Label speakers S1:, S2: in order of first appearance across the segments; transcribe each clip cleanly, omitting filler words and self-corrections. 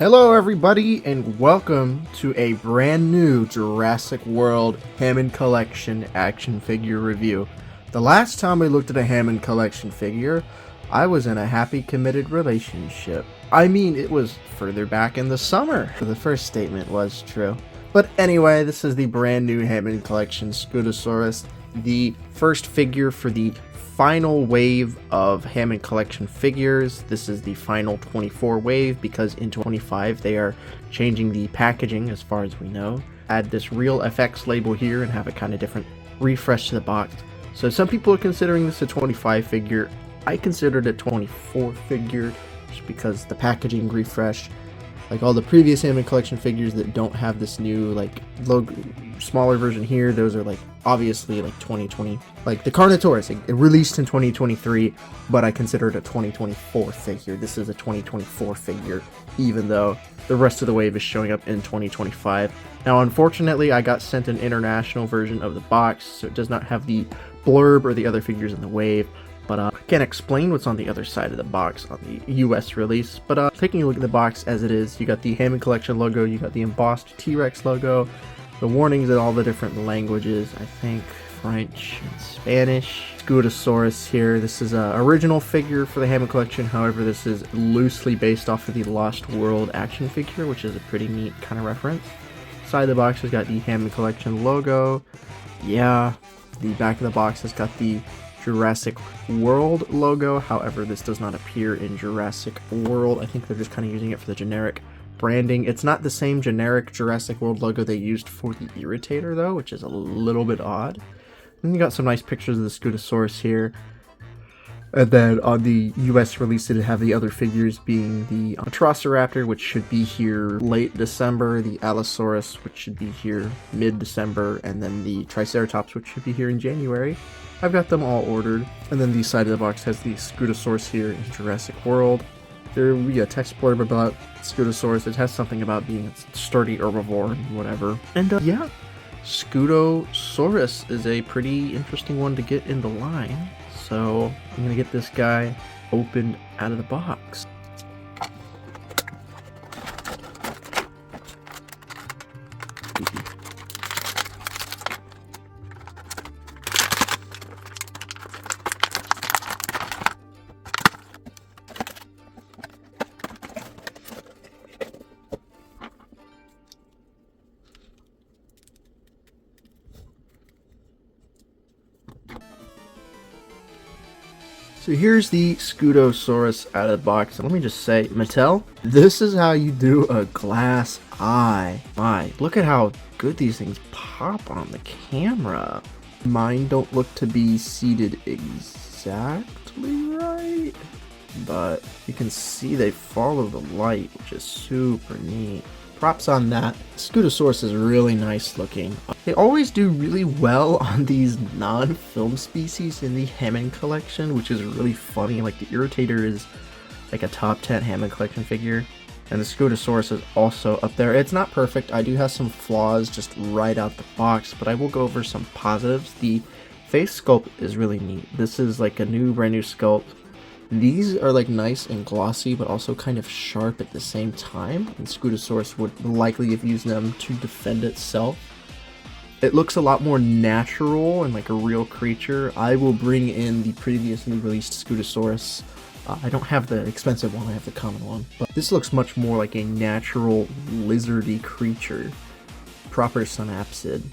S1: Hello everybody and welcome to a brand new Jurassic World Hammond Collection action figure review. The last time I looked at a Hammond Collection figure, I was in a happy committed relationship. I mean, it was further back in the summer. The first statement was true. But anyway, this is the brand new Hammond Collection Scutosaurus, the first figure for the final wave of Hammond Collection figures. This is the final 24 wave because in 25 they are changing the packaging as far as we know. Add this Real FX label here and have a kind of different refresh to the box. So some people are considering this a 25 figure. I considered it a 24 figure just because the packaging refresh. Like all the previous Hammond Collection figures that don't have this new like logo, smaller version here, those are like obviously like 2020. Like the Carnotaurus, it released in 2023, but I consider it a 2024 figure. This is a 2024 figure, even though the rest of the wave is showing up in 2025. Now, unfortunately, I got sent an international version of the box, so it does not have the blurb or the other figures in the wave. But I can't explain what's on the other side of the box on the US release. But taking a look at the box as it is, you got the Hammond Collection logo, you got the embossed T-Rex logo, the warnings in all the different languages, I think French and Spanish. Scutosaurus here. This is an original figure for the Hammond Collection, however this is loosely based off of the Lost World action figure, which is a pretty neat kind of reference. Side of the box has got the Hammond Collection logo. Yeah, the back of the box has got the Jurassic World logo, however this does not appear in Jurassic World. I think they're just kind of using it for the generic branding. It's not the same generic Jurassic World logo they used for the Irritator though, which is a little bit odd. And you got some nice pictures of the Scutosaurus here. And then on the US release it have the other figures being the Atrociraptor, which should be here late December, the Allosaurus, which should be here mid-December, and then the Triceratops, which should be here in January. I've got them all ordered. And then the side of the box has the Scutosaurus here in Jurassic World. There will be a text blurb about Scutosaurus. It has something about being a sturdy herbivore and whatever. And yeah, Scutosaurus is a pretty interesting one to get in the line. So I'm gonna get this guy opened out of the box. So here's the Scutosaurus out of the box. And let me just say, Mattel, this is how you do a glass eye. My, look at how good these things pop on the camera. Mine don't look to be seated exactly right, but you can see they follow the light, which is super neat. Props on that. Scutosaurus is really nice looking. They always do really well on these non-film species in the Hammond Collection, which is really funny. Like the Irritator is like a top 10 Hammond Collection figure, and the Scutosaurus is also up there. It's not perfect. I do have some flaws just right out the box, but I will go over some positives. The face sculpt is really neat. This is like a brand new sculpt. These are like nice and glossy, but also kind of sharp at the same time. And Scutosaurus would likely have used them to defend itself. It looks a lot more natural and like a real creature. I will bring in the previously released Scutosaurus. I don't have the expensive one, I have the common one. But this looks much more like a natural lizardy creature. Proper synapsid.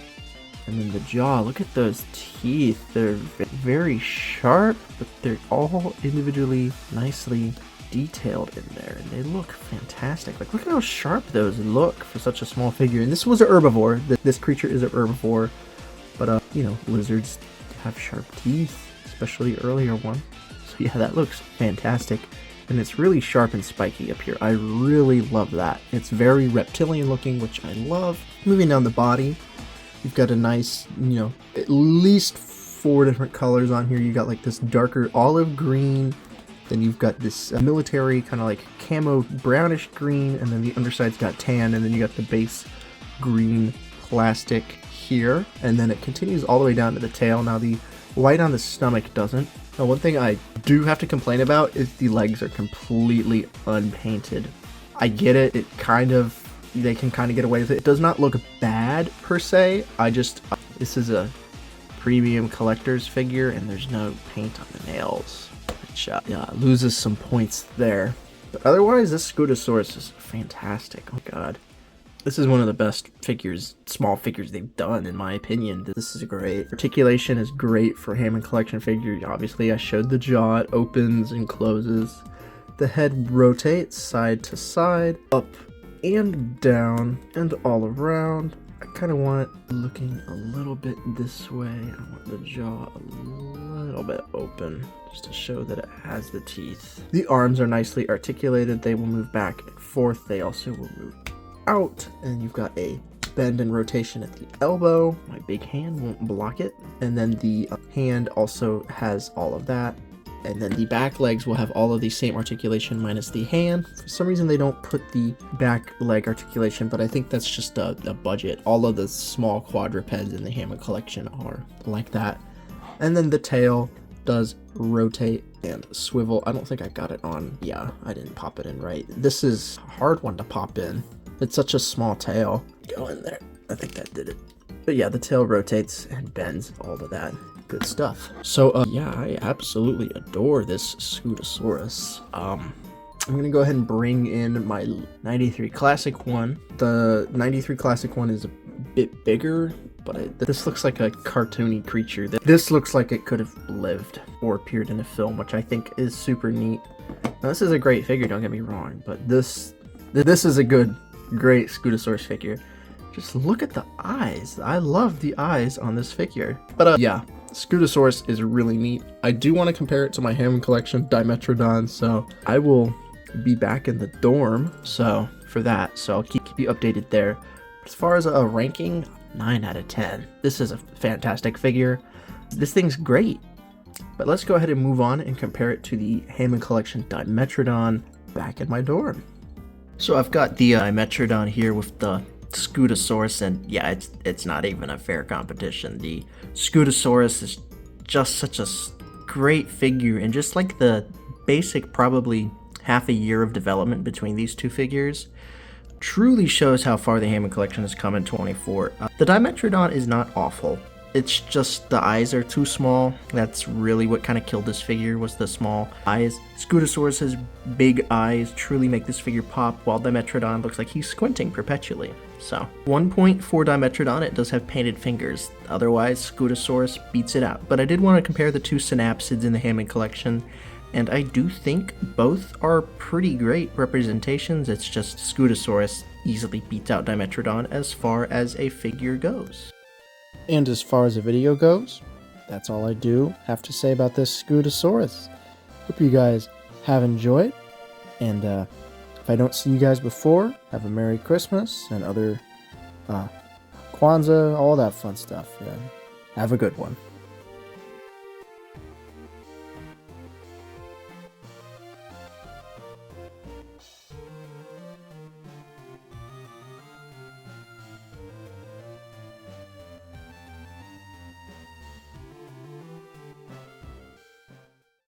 S1: And then the jaw, look at those teeth. They're very sharp, but they're all individually nicely detailed in there. And they look fantastic. Like, look at how sharp those look for such a small figure. And this was an herbivore. This creature is an herbivore. But, you know, lizards have sharp teeth, especially the earlier one. So yeah, that looks fantastic. And it's really sharp and spiky up here. I really love that. It's very reptilian looking, which I love. Moving down the body. You've got a nice, you know, at least 4 different colors on here. You got like this darker olive green, then you've got this military kind of like camo brownish green, and then the underside's got tan, and then you got the base green plastic here, and then it continues all the way down to the tail. Now the white on the stomach doesn't. Now one thing I do have to complain about is the legs are completely unpainted. I get it. They can kind of get away with it. It does not look bad per se. This is a premium collector's figure, and there's no paint on the nails, which loses some points there. But otherwise, this Scutosaurus is fantastic. Oh god. This is one of the best small figures they've done, in my opinion. This is great. Articulation is great for Hammond Collection figure. Obviously, I showed the jaw. It opens and closes. The head rotates side to side, up and down, and all around. I kind of want it looking a little bit this way. I want the jaw a little bit open, just to show that it has the teeth. The arms are nicely articulated. They will move back and forth. They also will move out, and you've got a bend and rotation at the elbow. My big hand won't block it. And then the hand also has all of that. And then the back legs will have all of the same articulation minus the hand. For some reason they don't put the back leg articulation, but I think that's just a budget. All of the small quadrupeds in the Hammond Collection are like that. And then the tail does rotate and swivel. I don't think I got it on. Yeah, I didn't pop it in right. This is a hard one to pop in. It's such a small tail. Go in there. I think that did it. But yeah, the tail rotates and bends, all of that. Good stuff. So yeah, I absolutely adore this Scutosaurus. I'm gonna go ahead and bring in my 93 Classic one. The 93 Classic one is a bit bigger, but this looks like a cartoony creature. This looks like it could have lived or appeared in a film, which I think is super neat. Now, this is a great figure, don't get me wrong, but this is a great Scutosaurus figure. Just look at the eyes. I love the eyes on this figure. But yeah, Scutosaurus is really neat. I do want to compare it to my Hammond Collection Dimetrodon, so I will be back in the dorm for that, so I'll keep you updated there. As far as a ranking, 9 out of 10. This is a fantastic figure. This thing's great. But let's go ahead and move on and compare it to the Hammond Collection Dimetrodon back in my dorm. So I've got the Dimetrodon here with the Scutosaurus, and yeah, it's not even a fair competition. The Scutosaurus is just such a great figure, and just like the basic probably half a year of development between these two figures truly shows how far the Hammond Collection has come in 24. The Dimetrodon is not awful. It's just the eyes are too small. That's really what kind of killed this figure, was the small eyes. Scutosaurus's big eyes truly make this figure pop, while Dimetrodon looks like he's squinting perpetually. So, 1 point for Dimetrodon. It does have painted fingers. Otherwise, Scutosaurus beats it out. But I did want to compare the two synapsids in the Hammond Collection, and I do think both are pretty great representations. It's just Scutosaurus easily beats out Dimetrodon as far as a figure goes. And as far as the video goes, that's all I do have to say about this Scutosaurus. Hope you guys have enjoyed, and if I don't see you guys before, have a Merry Christmas and other Kwanzaa, all that fun stuff. Have a good one.